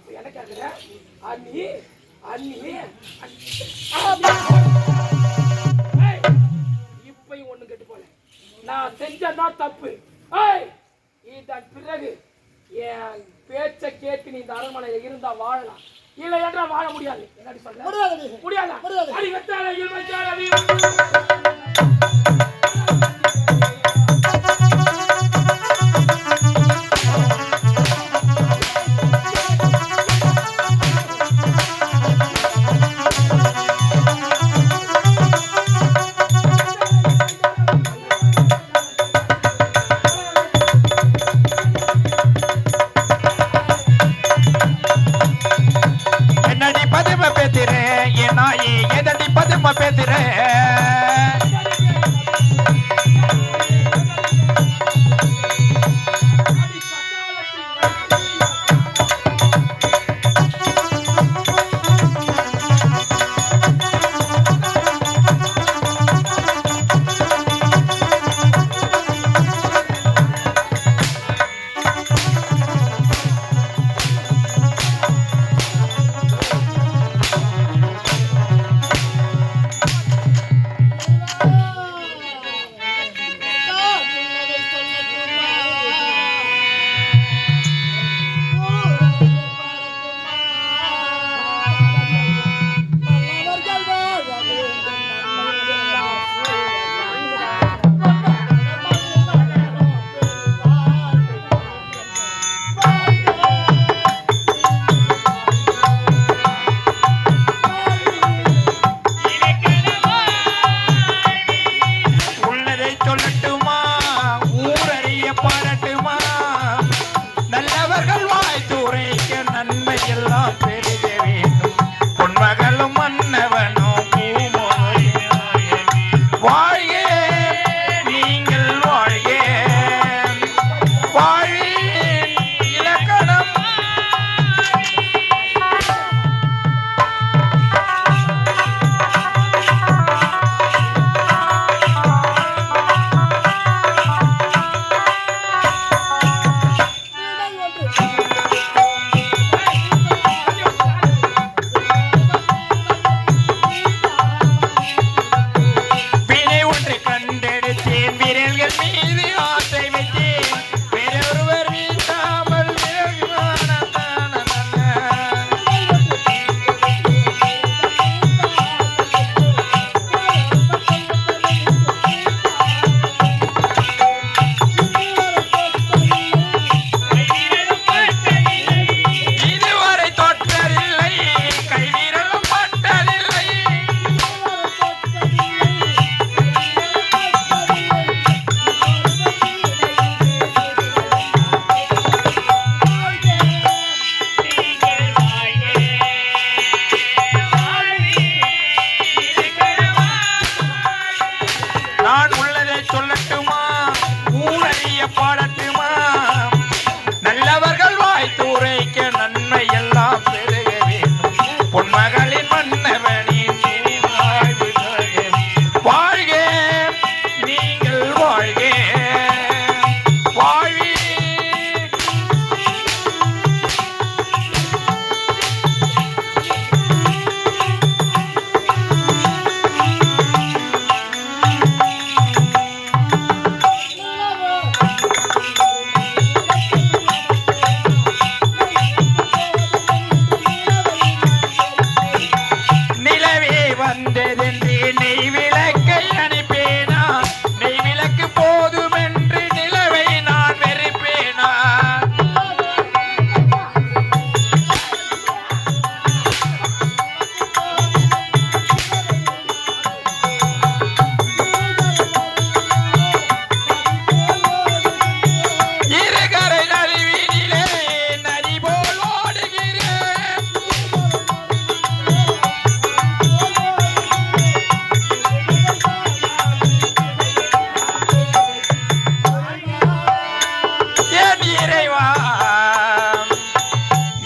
இப்ப என்ன கேக்குற அண்ணி அண்ணி இப்பயும் ஒண்ணு கெட்டு போல நான் செஞ்சதான் தப்பு இதன் பிறகு என் பேச்ச கேட்டு நீ இந்த அரண்மனையில இருந்தா வாழலாம் இல்ல என்றால் வாழ முடியாது என்னடி சொல்ற முடியாது அடி வெட்டால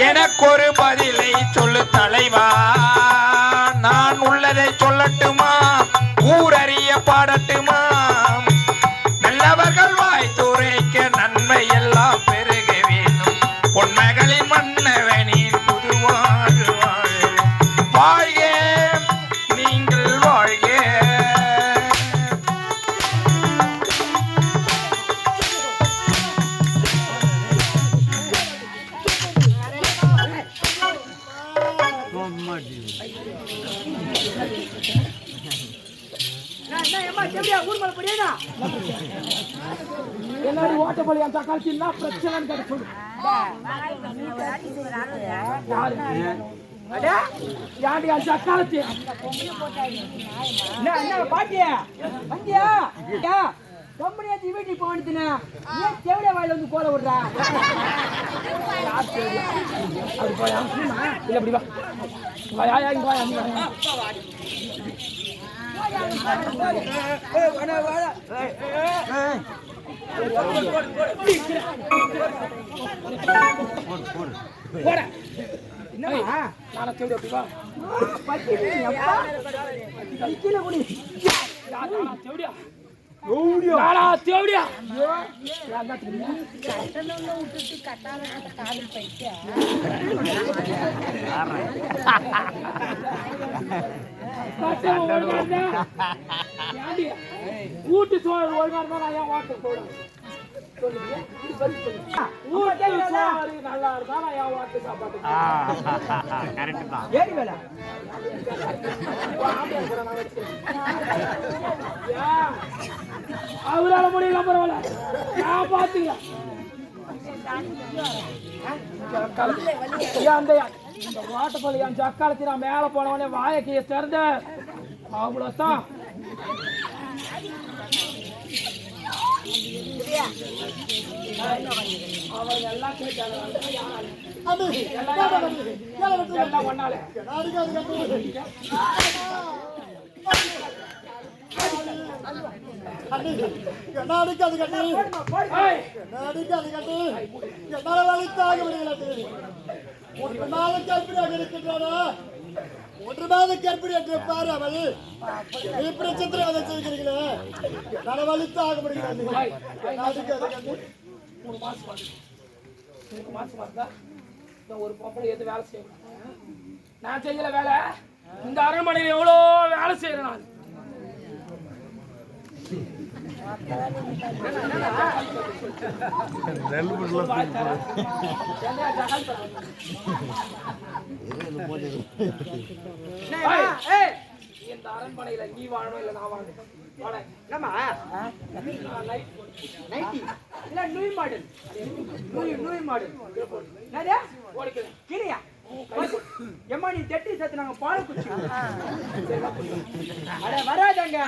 எனக்கொரு பதிலை சொல்லு தலைவா, நான் உள்ளதை சொல்லட்டுமா, ஊரறிய பாடட்டுமா, நல்லவர்கள் வாய் துரைக்க நன்மை எல்லாம் பெருக வேணும், பொன்மகளின் மன்னவனின் என்னடி ஓட்டப்பள்ளி அந்த காலத்து என்ன பிரச்சனைன்னு கேட்டு சொல்லு. யாண்டி அந்த காலத்து பாட்டியா வந்தியா கம்பெனியாச்சு வீட்டுக்கு போனதுன்னா ஏன் தேவையா வாயில வந்து கோல விடுறா? அப்படி போயா இல்ல அப்படி வா வாயா இங்க வாயா நீ வாயா. போடா என்னமா நானே தேடி அப்படி வா கீழே குடி தேவடியா நானா தேவடியா ஊட்டு சோறு ஒழுங்கா இருந்தா நான் ஏன் வாட்ட போடுறேன் நல்லா இருந்தா நான் ஏன் வாட்டு சாப்பாடு ஏறி வேலை அவரால முடியல பரவாயில்ல நான் பாத்துக்கலாம் இந்த வாட்டப்பள்ளி என் சக்காலத்தி நான் மேல போனவனே வாயக்கைய திறந்த அவ்வளவுதான். அவங்க எல்லாம் கேட்டாங்க எல்லாம் ஒன்னால அடிக்காது கட்டி அடிக்காது கட்டி என்னால வலித்தாக முடியல. ஒன்று மாத கற்பிணியாக இருக்கின்றானா? ஒன்று மாத கற்பிணி என்று பாரு அவள் இப்படி சித்திரவதை செய்கிறீங்களே, என்னால வலித்தாக முடியல. அடிக்காது கட்டி 3 மாசமா இருந்தா ஒரு பொம்பளை எது வேலை செய்யணும். நான் செய்யல வேலை, இந்த அரண்மனையில் எவ்வளோ வேலை செய்யறேன் நான். இந்த அரண்மனையில நீ வாழணும் இல்ல நான் வாழணும். எம்மா நீ தெட்டி சேர்த்து நாங்க பால குச்சி வராதங்க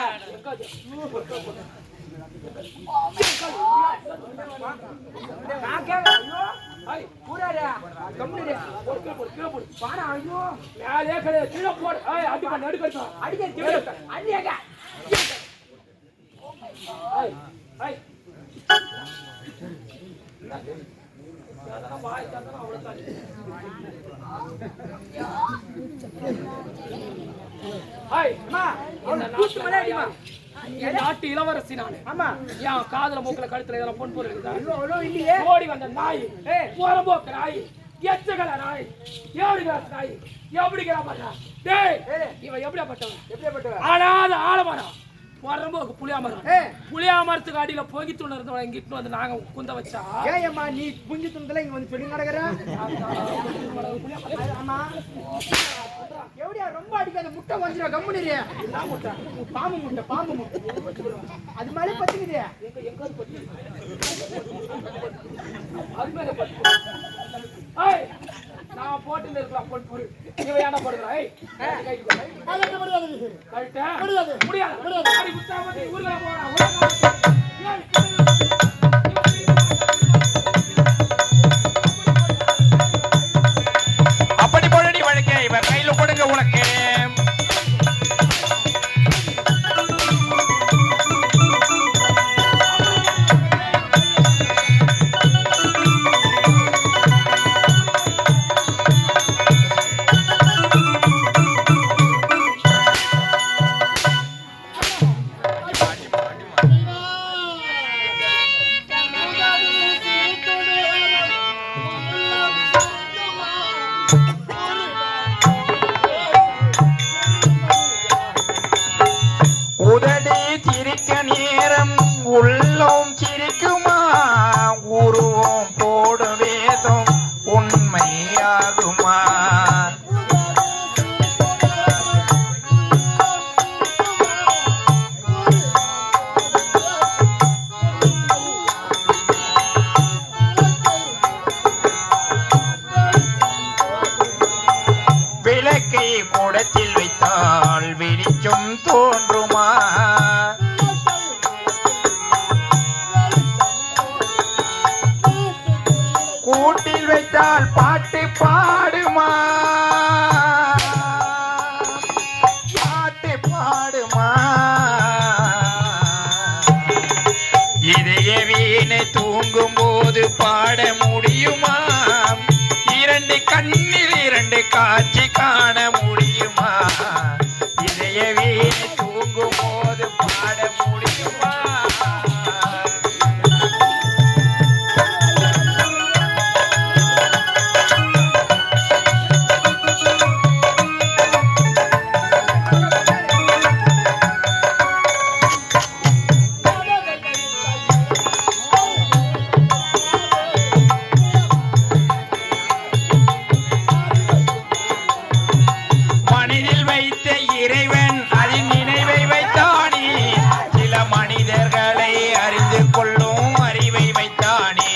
நாட்டு இளவரசி நானு. ஆமா என் காதுல மூக்குல கழுத்துல இதெல்லாம் பொன் பொருள் இருக்குதா? ஓடி வந்த நாய், போறம்போக்கு நாய், எச்சகல நாய், ஏழுகிற நாய், எப்படிங்கிற மாட்டா? டேய் இவன் எப்படியாப்பட்டவன்? ஆனாத ஆலமரம், போறம்போக்கு புளியாமரம். புளியாமரத்துக்கு அடியில பொங்கி துணை இருந்தவன் இங்கிட்டு வந்து நாங்க குந்த வச்சா. ஏம்மா நீ புஞ்சி துண்டல இங்க வந்து சொல்லி நடக்கிற? எப்படியா ரொம்ப அடிக்காத, முட்டை வந்துடும் கம்முனிரியா. முட்டை பாம்பு முட்டை அது மாதிரி பத்துக்குது. நான் போட்டு இருக்கலாம் பொன் பொருள். இவன் ஏன்டா போடுறான்? முடியாது. ஊர்ல போறான். அப்படி போடடி வழக்கே இவர் கையில கொடுங்க உனக்கு. கூடத்தில் வைத்தால் வெளிச்சம் தோன்றுமா? கூட்டில் வைத்தால் பாட்டு பாடுமா? பாட்டு பாடுமா? இதய வீணை தூங்கும் போது பாட முடியுமா? இரண்டு கண்ணில் இரண்டு காட்சி காண முடியுமா? இதய வீணை தூங்கும் போது பாட முடியுமா? மனதில் வைத்த இறைவன் அதின் நினைவை வைத்தானே, சில மனிதர்களை அறிந்து கொள்ளும் அறிவை வைத்தானே.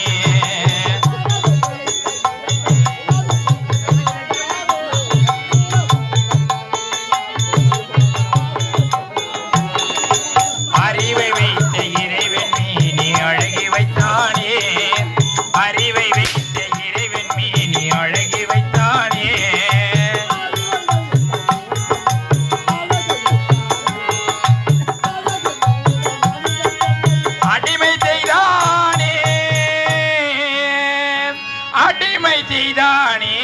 அறிவை வைத்த இறைவன் மீனி அழகி வைத்தானே. அறிவை வைத்த இறைவன் மீனி அழகி வைத்தானே. அடிமை செய்தானே, அடிமை செய்தானே.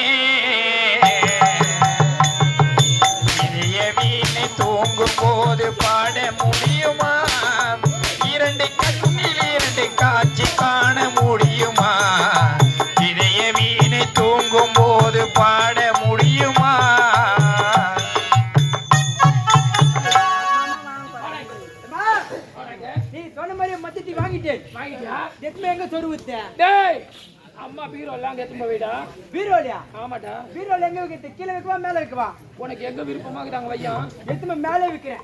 இதய வீணை தூங்கும் போது பாட முடியுமா? இரண்டு கண்ணில் இரண்டு காட்சி காண முடியுமா? இதய வீணை தூங்கும் போது பாட முடியுமா? அம்மா, நீ சொன்ன மாதிரியே மத்திட்டி வாங்கிட்டேன். வாங்கிட்டியா? எத்தனை எங்க சொரு வித்த டேய் அம்மா பீரோ எல்லாம் எத்தனை போய் வைடா. பீரோலியா? ஆமாட்டா. பீரோல எங்க வைக்கிறது? கீழே வைக்கவா மேல வைக்கவா? உனக்கு எங்க விருப்பமா இருக்குதாங்க வையா? எத்தனை மேலே வைக்கிறேன்.